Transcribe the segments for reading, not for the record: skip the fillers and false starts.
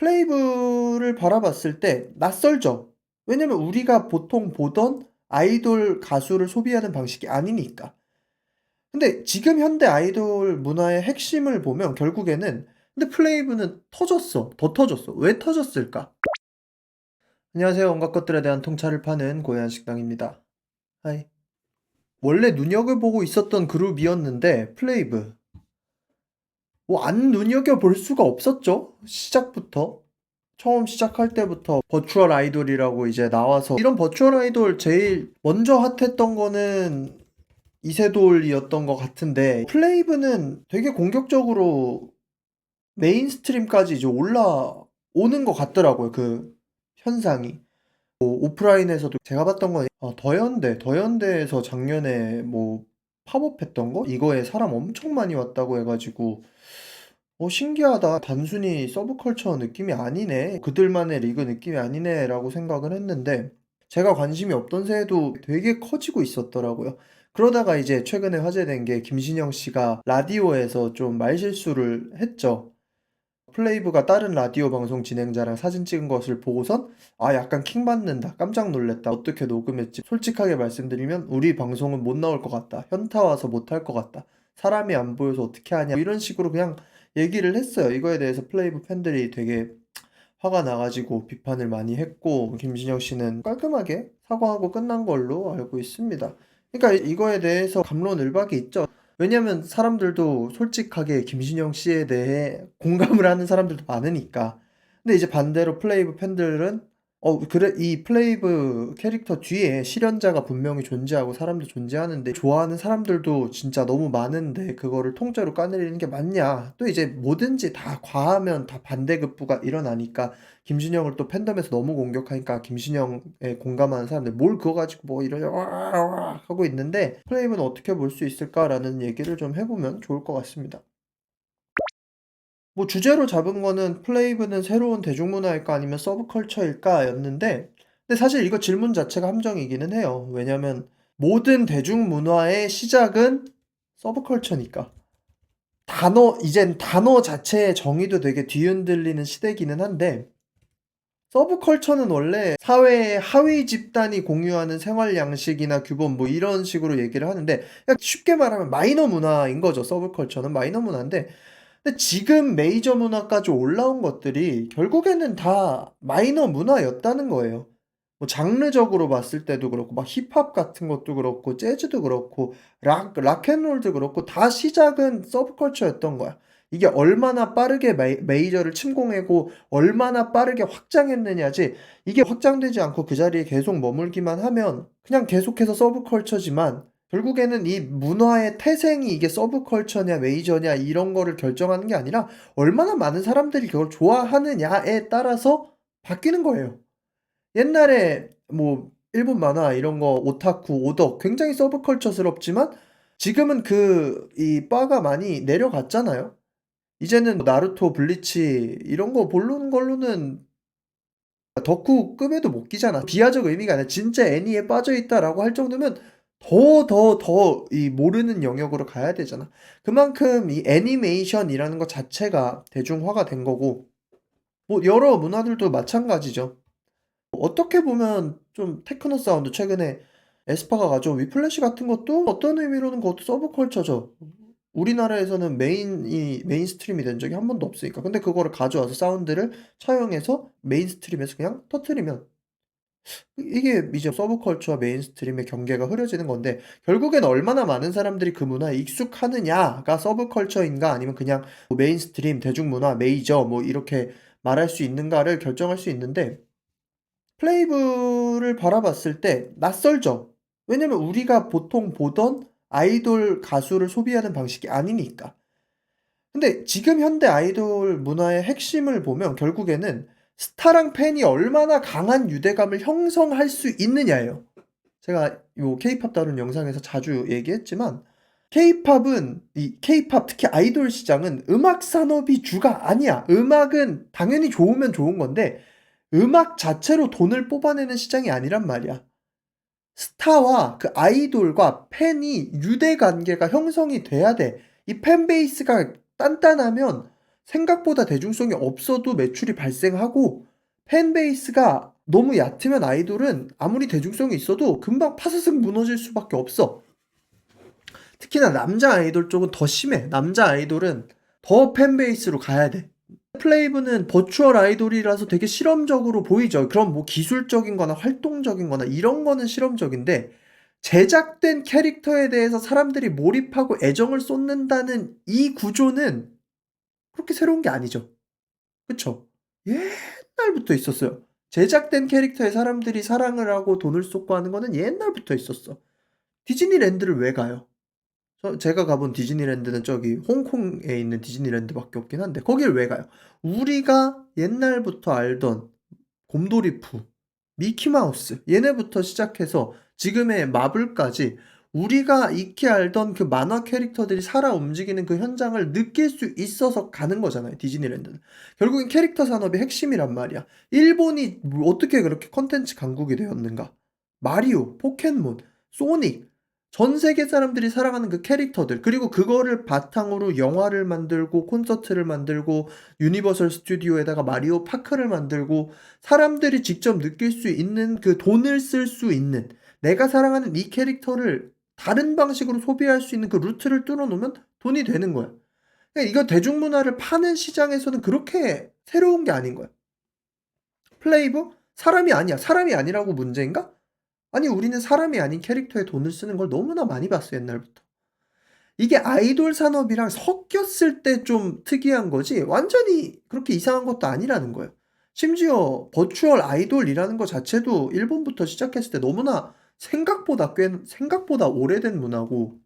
플레이브를 바라봤을 때 낯설죠. 왜냐면 우리가 보통 보던 아이돌 가수를 소비하는 방식이 아니니까. 근데 지금 현대 아이돌 문화의 핵심을 보면 결국에는 근데 플레이브는 터졌어. 더 터졌어. 왜 터졌을까? 안녕하세요. 온갖 것들에 대한 통찰을 파는 고해한 식당입니다. 하이. 원래 눈여겨보고 있었던 그룹이었는데 플레이브. 뭐 안 눈여겨볼 수가 없었죠. 시작부터. 처음 시작할 때부터 버추얼 아이돌이라고 이제 나와서 이런 버추얼 아이돌 제일 먼저 핫했던 거는 이세돌이었던 것 같은데 플레이브는 되게 공격적으로 메인스트림까지 이제 올라오는 것 같더라고요. 그 현상이. 뭐 오프라인에서도 제가 봤던 건 더현대에서 작년에 뭐 팝업했던 거? 이거에 사람 엄청 많이 왔다고 해가지고 신기하다. 단순히 서브컬처 느낌이 아니네. 그들만의 리그 느낌이 아니네라고 생각을 했는데 제가 관심이 없던 새에도 되게 커지고 있었더라고요. 그러다가 이제 최근에 화제된 게 김신영 씨가 라디오에서 좀 말실수를 했죠. 플레이브가 다른 라디오 방송 진행자랑 사진 찍은 것을 보고선 약간 킹 받는다. 깜짝 놀랐다. 어떻게 녹음했지? 솔직하게 말씀드리면 우리 방송은 못 나올 것 같다. 현타 와서 못 할 것 같다. 사람이 안 보여서 어떻게 하냐. 이런 식으로 그냥 얘기를 했어요. 이거에 대해서 플레이브 팬들이 되게 화가 나가지고 비판을 많이 했고 김신영 씨는 깔끔하게 사과하고 끝난 걸로 알고 있습니다. 그러니까 이거에 대해서 갑론을박이 있죠. 왜냐면 사람들도 솔직하게 김신영 씨에 대해 공감을 하는 사람들도 많으니까. 근데 이제 반대로 플레이브 팬들은 그래 이 플레이브 캐릭터 뒤에 실현자가 분명히 존재하고 사람도 존재하는데 좋아하는 사람들도 진짜 너무 많은데 그거를 통째로 까내리는 게 맞냐. 또 이제 뭐든지 다 과하면 다 반대급부가 일어나니까 김신영을 또 팬덤에서 너무 공격하니까 김신영에 공감하는 사람들 뭘 그거 가지고 뭐 이러냐 하고 있는데 플레이브는 어떻게 볼 수 있을까라는 얘기를 좀 해보면 좋을 것 같습니다. 뭐 주제로 잡은 거는 플레이브는 새로운 대중문화일까 아니면 서브컬처일까였는데 근데 사실 이거 질문 자체가 함정이기는 해요. 왜냐면 모든 대중문화의 시작은 서브컬처니까. 이젠 단어 자체의 정의도 되게 뒤흔들리는 시대기는 한데 서브컬처는 원래 사회의 하위 집단이 공유하는 생활 양식이나 규범 뭐 이런 식으로 얘기를 하는데 그냥 쉽게 말하면 마이너 문화인 거죠. 서브컬처는 마이너 문화인데 근데 지금 메이저 문화까지 올라온 것들이 결국에는 다 마이너 문화였다는 거예요. 뭐 장르적으로 봤을 때도 그렇고 막 힙합 같은 것도 그렇고 재즈도 그렇고 락앤롤도 그렇고 다 시작은 서브컬처였던 거야. 이게 얼마나 빠르게 메이저를 침공하고 얼마나 빠르게 확장했느냐지 이게 확장되지 않고 그 자리에 계속 머물기만 하면 그냥 계속해서 서브컬처지만 결국에는 이 문화의 태생이 이게 서브컬처냐 메이저냐 이런 거를 결정하는 게 아니라 얼마나 많은 사람들이 그걸 좋아하느냐에 따라서 바뀌는 거예요. 옛날에 뭐 일본 만화 이런 거 오타쿠, 오덕 굉장히 서브컬처스럽지만 지금은 이 바가 많이 내려갔잖아요. 이제는 나루토, 블리치 이런 거 보는 걸로는 덕후급에도 못 끼잖아. 비하적 의미가 아니라 진짜 애니에 빠져 있다라고 할 정도면 더 이 모르는 영역으로 가야 되잖아. 그만큼 이 애니메이션이라는 것 자체가 대중화가 된 거고 뭐 여러 문화들도 마찬가지죠. 어떻게 보면 좀 테크노 사운드 최근에 에스파가 가져온 위플래시 같은 것도 어떤 의미로는 그것도 서브컬처죠. 우리나라에서는 메인스트림이 된 적이 한 번도 없으니까. 근데 그거를 가져와서 사운드를 차용해서 메인스트림에서 그냥 터트리면 이게 이제 서브컬처와 메인스트림의 경계가 흐려지는 건데 결국엔 얼마나 많은 사람들이 그 문화에 익숙하느냐가 서브컬처인가 아니면 그냥 뭐 메인스트림, 대중문화, 메이저 뭐 이렇게 말할 수 있는가를 결정할 수 있는데 플레이브를 바라봤을 때 낯설죠. 왜냐면 우리가 보통 보던 아이돌 가수를 소비하는 방식이 아니니까. 근데 지금 현대 아이돌 문화의 핵심을 보면 결국에는 스타랑 팬이 얼마나 강한 유대감을 형성할 수 있느냐예요. 제가 요 케이팝 다룬 영상에서 자주 얘기했지만 케이팝 특히 아이돌 시장은 음악 산업이 주가 아니야. 음악은 당연히 좋으면 좋은 건데 음악 자체로 돈을 뽑아내는 시장이 아니란 말이야. 스타와 그 아이돌과 팬이 유대 관계가 형성이 돼야 돼. 이 팬 베이스가 단단하면 생각보다 대중성이 없어도 매출이 발생하고, 팬베이스가 너무 얕으면 아이돌은 아무리 대중성이 있어도 금방 파스승 무너질 수밖에 없어. 특히나 남자 아이돌 쪽은 더 심해. 남자 아이돌은 더 팬베이스로 가야 돼. 플레이브는 버추얼 아이돌이라서 되게 실험적으로 보이죠. 그럼 뭐 기술적인 거나 활동적인 거나 이런 거는 실험적인데, 제작된 캐릭터에 대해서 사람들이 몰입하고 애정을 쏟는다는 이 구조는 그렇게 새로운 게 아니죠. 그쵸? 옛날부터 있었어요. 제작된 캐릭터에 사람들이 사랑을 하고 돈을 쏟고 하는 거는 옛날부터 있었어. 디즈니랜드를 왜 가요? 제가 가본 디즈니랜드는 저기 홍콩에 있는 디즈니랜드밖에 없긴 한데 거길 왜 가요? 우리가 옛날부터 알던 곰돌이푸, 미키마우스 얘네부터 시작해서 지금의 마블까지 우리가 익히 알던 그 만화 캐릭터들이 살아 움직이는 그 현장을 느낄 수 있어서 가는 거잖아요, 디즈니랜드는. 결국엔 캐릭터 산업의 핵심이란 말이야. 일본이 뭐 어떻게 그렇게 콘텐츠 강국이 되었는가? 마리오, 포켓몬, 소닉, 전 세계 사람들이 사랑하는 그 캐릭터들, 그리고 그거를 바탕으로 영화를 만들고 콘서트를 만들고 유니버설 스튜디오에다가 마리오 파크를 만들고 사람들이 직접 느낄 수 있는 그 돈을 쓸 수 있는, 내가 사랑하는 이 캐릭터를 다른 방식으로 소비할 수 있는 그 루트를 뚫어 놓으면 돈이 되는 거야. 그러니까 이거 대중문화를 파는 시장에서는 그렇게 새로운 게 아닌 거야. 플레이브? 사람이 아니야. 사람이 아니라고 문제인가? 아니, 우리는 사람이 아닌 캐릭터에 돈을 쓰는 걸 너무나 많이 봤어, 옛날부터. 이게 아이돌 산업이랑 섞였을 때 좀 특이한 거지 완전히 그렇게 이상한 것도 아니라는 거예요. 심지어 버추얼 아이돌이라는 거 자체도 일본부터 시작했을 때 너무나 생각보다 오래된 문화고,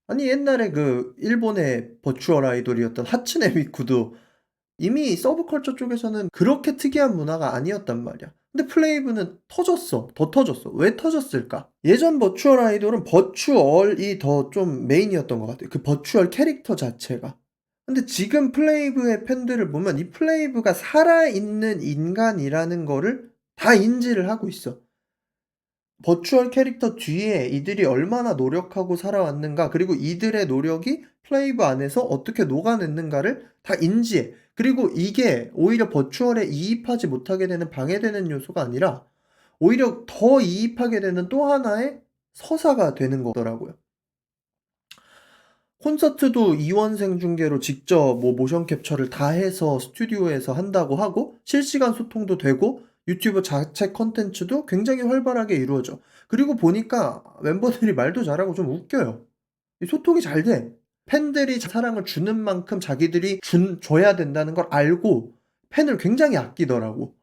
아니 옛날에 그 일본의 버추얼 아이돌이었던 하츠네 미쿠도 이미 서브컬처 쪽에서는 그렇게 특이한 문화가 아니었단 말이야. 근데 플레이브는 터졌어. 더 터졌어. 왜 터졌을까? 예전 버추얼 아이돌은 버추얼이 더 좀 메인이었던 것 같아요. 그 버추얼 캐릭터 자체가. 근데 지금 플레이브의 팬들을 보면 이 플레이브가 살아있는 인간이라는 거를 다 인지를 하고 있어. 버추얼 캐릭터 뒤에 이들이 얼마나 노력하고 살아왔는가, 그리고 이들의 노력이 플레이브 안에서 어떻게 녹아냈는가를 다 인지해. 그리고 이게 오히려 버추얼에 이입하지 못하게 되는 방해되는 요소가 아니라 오히려 더 이입하게 되는 또 하나의 서사가 되는 거더라고요. 콘서트도 이원생 중계로 직접 뭐 모션 캡처를 다 해서 스튜디오에서 한다고 하고, 실시간 소통도 되고, 유튜브 자체 컨텐츠도 굉장히 활발하게 이루어져. 그리고 보니까 멤버들이 말도 잘하고 좀 웃겨요. 소통이 잘 돼. 팬들이 사랑을 주는 만큼 자기들이 줘야 된다는 걸 알고 팬을 굉장히 아끼더라고.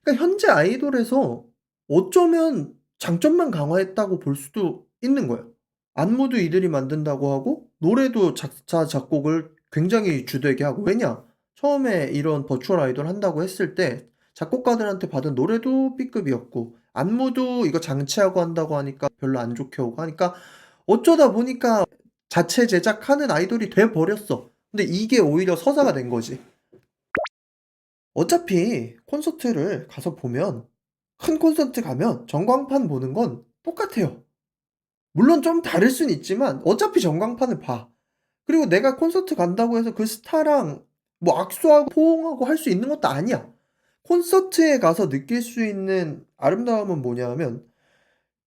그러니까 현재 아이돌에서 어쩌면 장점만 강화했다고 볼 수도 있는 거예요. 안무도 이들이 만든다고 하고 노래도 작사 작곡을 굉장히 주되게 하고. 왜냐? 처음에 이런 버추얼 아이돌 한다고 했을 때 작곡가들한테 받은 노래도 B급이었고 안무도 이거 장치하고 한다고 하니까 별로 안 좋게 오고 하니까 어쩌다 보니까 자체 제작하는 아이돌이 돼 버렸어. 근데 이게 오히려 서사가 된 거지. 어차피 콘서트를 가서 보면, 큰 콘서트 가면 전광판 보는 건 똑같아요. 물론 좀 다를 순 있지만 어차피 전광판을 봐. 그리고 내가 콘서트 간다고 해서 그 스타랑 뭐 악수하고 포옹하고 할 수 있는 것도 아니야. 콘서트에 가서 느낄 수 있는 아름다움은 뭐냐면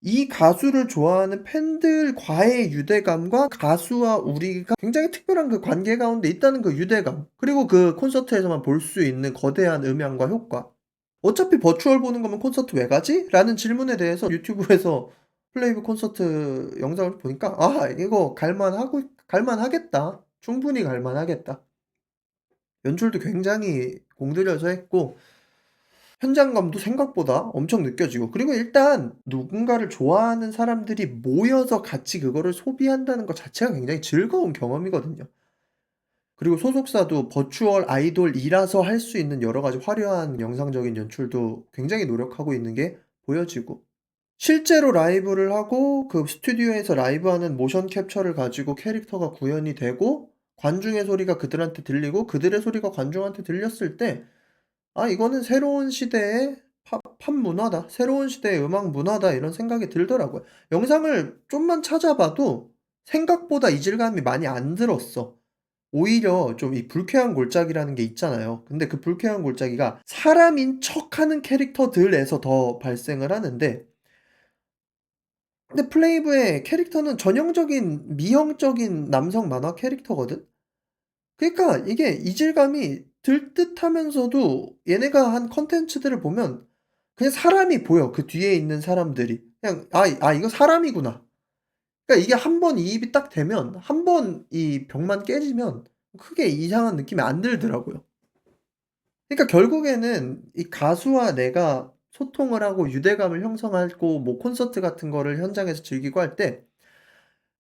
이 가수를 좋아하는 팬들과의 유대감과 가수와 우리가 굉장히 특별한 그 관계 가운데 있다는 그 유대감, 그리고 그 콘서트에서만 볼 수 있는 거대한 음향과 효과. 어차피 버추얼 보는 거면 콘서트 왜 가지? 라는 질문에 대해서 유튜브에서 플레이브 콘서트 영상을 보니까 아, 이거 갈만하겠다. 충분히 갈만하겠다. 연출도 굉장히 공들여서 했고 현장감도 생각보다 엄청 느껴지고, 그리고 일단 누군가를 좋아하는 사람들이 모여서 같이 그거를 소비한다는 것 자체가 굉장히 즐거운 경험이거든요. 그리고 소속사도 버추얼 아이돌이라서 할 수 있는 여러 가지 화려한 영상적인 연출도 굉장히 노력하고 있는 게 보여지고, 실제로 라이브를 하고 그 스튜디오에서 라이브하는 모션 캡처를 가지고 캐릭터가 구현이 되고 관중의 소리가 그들한테 들리고 그들의 소리가 관중한테 들렸을 때 아, 이거는 새로운 시대의 팝 문화다. 새로운 시대의 음악 문화다. 이런 생각이 들더라고요. 영상을 좀만 찾아봐도 생각보다 이질감이 많이 안 들었어. 오히려 좀 이 불쾌한 골짜기라는 게 있잖아요. 근데 그 불쾌한 골짜기가 사람인 척하는 캐릭터들에서 더 발생을 하는데, 근데 플레이브의 캐릭터는 전형적인 미형적인 남성 만화 캐릭터거든. 그러니까 이게 이질감이 들듯하면서도 얘네가 한 콘텐츠들을 보면 그냥 사람이 보여, 그 뒤에 있는 사람들이. 그냥 '아 이거 사람이구나.' 그러니까 이게 한 번 이입이 딱 되면, 한 번 이 벽만 깨지면 크게 이상한 느낌이 안 들더라고요. 그러니까 결국에는 이 가수와 내가 소통을 하고 유대감을 형성하고 뭐 콘서트 같은 거를 현장에서 즐기고 할 때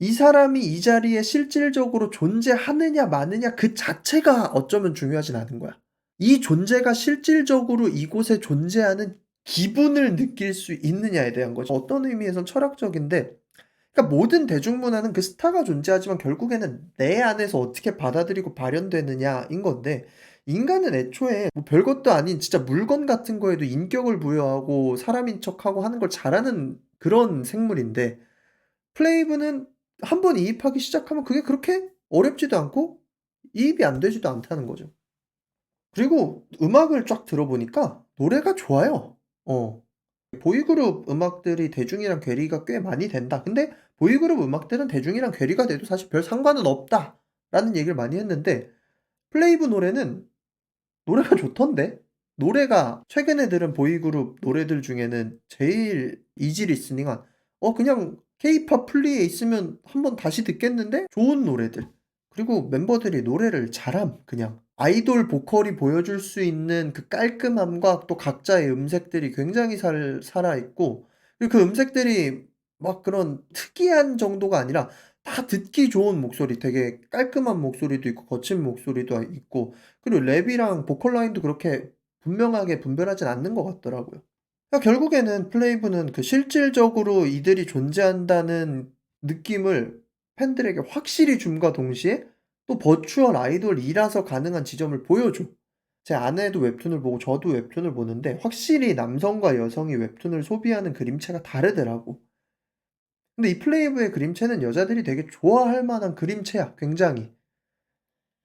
이 사람이 이 자리에 실질적으로 존재하느냐 마느냐 그 자체가 어쩌면 중요하진 않은 거야. 이 존재가 실질적으로 이곳에 존재하는 기분을 느낄 수 있느냐에 대한 거죠. 어떤 의미에선 철학적인데, 그러니까 모든 대중문화는 그 스타가 존재하지만 결국에는 내 안에서 어떻게 받아들이고 발현되느냐인 건데, 인간은 애초에 뭐 별것도 아닌 진짜 물건 같은 거에도 인격을 부여하고 사람인 척하고 하는 걸 잘하는 그런 생물인데, 플레이브는 한 번 이입하기 시작하면 그게 그렇게 어렵지도 않고 이입이 안 되지도 않다는 거죠. 그리고 음악을 쫙 들어보니까 노래가 좋아요. 어. 보이그룹 음악들이 대중이랑 괴리가 꽤 많이 된다. 근데 보이그룹 음악들은 대중이랑 괴리가 돼도 사실 별 상관은 없다라는 얘기를 많이 했는데, 플레이브 노래는 노래가 좋던데? 노래가 최근에 들은 보이그룹 노래들 중에는 제일 이지 리스닝한, 그냥 케이팝 플리에 있으면 한번 다시 듣겠는데 좋은 노래들. 그리고 멤버들이 노래를 잘함 그냥. 아이돌 보컬이 보여줄 수 있는 그 깔끔함과 또 각자의 음색들이 굉장히 잘 살아있고, 그리고 그 음색들이 막 그런 특이한 정도가 아니라 다 듣기 좋은 목소리, 되게 깔끔한 목소리도 있고 거친 목소리도 있고, 그리고 랩이랑 보컬 라인도 그렇게 분명하게 분별하진 않는 것 같더라고요. 결국에는 플레이브는 그 실질적으로 이들이 존재한다는 느낌을 팬들에게 확실히 줌과 동시에 또 버추얼 아이돌이라서 가능한 지점을 보여줘. 제 아내도 웹툰을 보고 저도 웹툰을 보는데 확실히 남성과 여성이 웹툰을 소비하는 그림체가 다르더라고. 근데 이 플레이브의 그림체는 여자들이 되게 좋아할 만한 그림체야, 굉장히.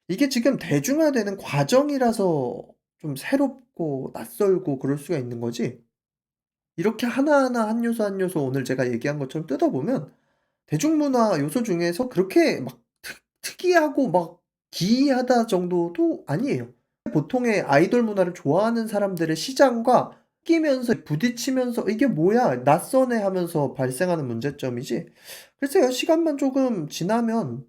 이게 지금 대중화되는 과정이라서 좀 새롭고 낯설고 그럴 수가 있는 거지, 이렇게 하나하나 한 요소 한 요소 오늘 제가 얘기한 것처럼 뜯어보면 대중문화 요소 중에서 그렇게 막 특이하고 막 기이하다 정도도 아니에요. 보통의 아이돌 문화를 좋아하는 사람들의 시장과 끼면서 부딪히면서 '이게 뭐야? 낯서네.' 하면서 발생하는 문제점이지, 글쎄요, 시간만 조금 지나면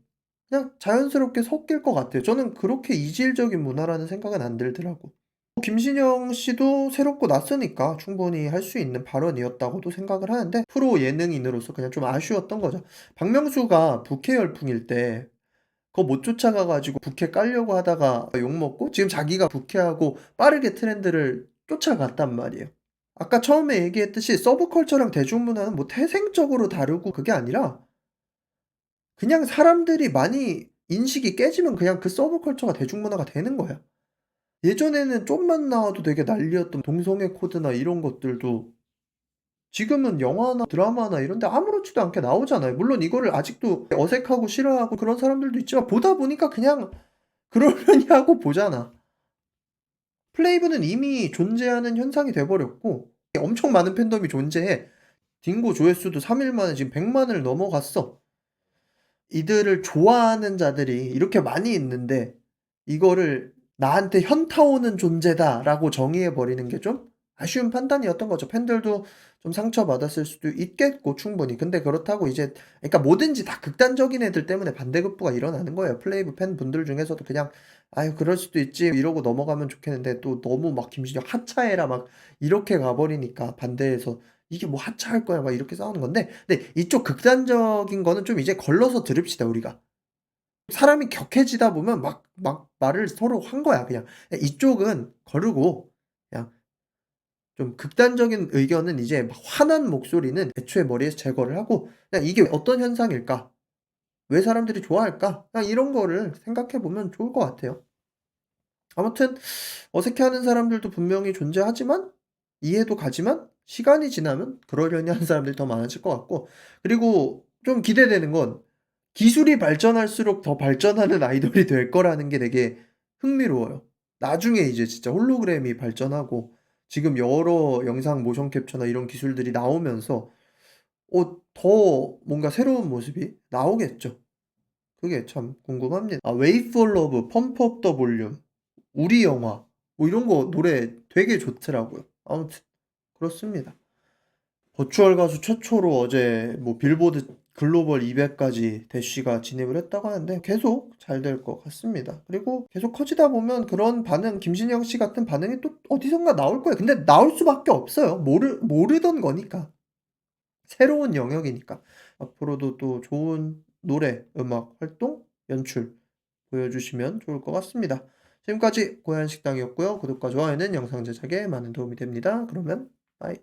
그냥 자연스럽게 섞일 것 같아요. 저는 그렇게 이질적인 문화라는 생각은 안 들더라고. 김신영 씨도 새롭고 낯서니까 충분히 할 수 있는 발언이었다고도 생각을 하는데, 프로 예능인으로서 그냥 좀 아쉬웠던 거죠. 박명수가 부캐 열풍일 때 그거 못 쫓아가 가지고 부캐 깔려고 하다가 욕먹고 지금 자기가 부캐하고 빠르게 트렌드를 쫓아갔단 말이에요. 아까 처음에 얘기했듯이 서브컬처랑 대중문화는 뭐 태생적으로 다르고 그게 아니라 그냥 사람들이 많이 인식이 깨지면 그냥 그 서브컬처가 대중문화가 되는 거야. 예전에는 좀만 나와도 되게 난리였던 동성애 코드나 이런 것들도 지금은 영화나 드라마나 이런 데 아무렇지도 않게 나오잖아요. 물론 이거를 아직도 어색하고 싫어하고 그런 사람들도 있지만 보다 보니까 그냥 그러려니 하고 보잖아. 플레이브는 이미 존재하는 현상이 돼 버렸고 엄청 많은 팬덤이 존재해. 딩고 조회수도 3일 만에 지금 100 만을 넘어갔어. 이들을 좋아하는 자들이 이렇게 많이 있는데 이거를 '나한테 현타 오는 존재다.'라고 정의해 버리는 게 좀 아쉬운 판단이었던 거죠. 팬들도 좀 상처받았을 수도 있겠고 충분히. 근데 그렇다고 이제, 그러니까 뭐든지 다 극단적인 애들 때문에 반대급부가 일어나는 거예요. 플레이브 팬분들 중에서도 그냥 '아유 그럴 수도 있지.' 이러고 넘어가면 좋겠는데, 또 너무 막 김신영 "하차해라." 막 이렇게 가 버리니까 반대해서 "이게 뭐 하차할 거야." 막 이렇게 싸우는 건데, 근데 이쪽 극단적인 거는 좀 이제 걸러서 들읍시다 우리가. 사람이 격해지다 보면 막 말을 서로 한 거야 그냥. 이쪽은 거르고 그냥 좀 극단적인 의견은 이제 막 화난 목소리는 애초에 머리에서 제거를 하고 그냥 '이게 어떤 현상일까? 왜 사람들이 좋아할까?' 그냥 이런 거를 생각해 보면 좋을 것 같아요. 아무튼 어색해하는 사람들도 분명히 존재하지만, 이해도 가지만 시간이 지나면 그러려니 하는 사람들이 더 많아질 것 같고, 그리고 좀 기대되는 건 기술이 발전할수록 더 발전하는 아이돌이 될 거라는 게 되게 흥미로워요. 나중에 이제 진짜 홀로그램이 발전하고 지금 여러 영상 모션 캡처나 이런 기술들이 나오면서 더 뭔가 새로운 모습이 나오겠죠. 그게 참 궁금합니다. Wait for Love, Pump Up the Volume, 우리 영화 뭐 이런 거 노래 되게 좋더라고요. 아무튼 그렇습니다. 버추얼 가수 최초로 어제 뭐 빌보드 글로벌 200까지 대쉬가 진입을 했다고 하는데 계속 잘 될 것 같습니다. 그리고 계속 커지다 보면 그런 반응, 김신영 씨 같은 반응이 또 어디선가 나올 거예요. 근데 나올 수밖에 없어요. 모르던 거니까. 새로운 영역이니까. 앞으로도 또 좋은 노래, 음악 활동, 연출 보여주시면 좋을 것 같습니다. 지금까지 고얀식당이었고요. 구독과 좋아요는 영상 제작에 많은 도움이 됩니다. 그러면 빠이.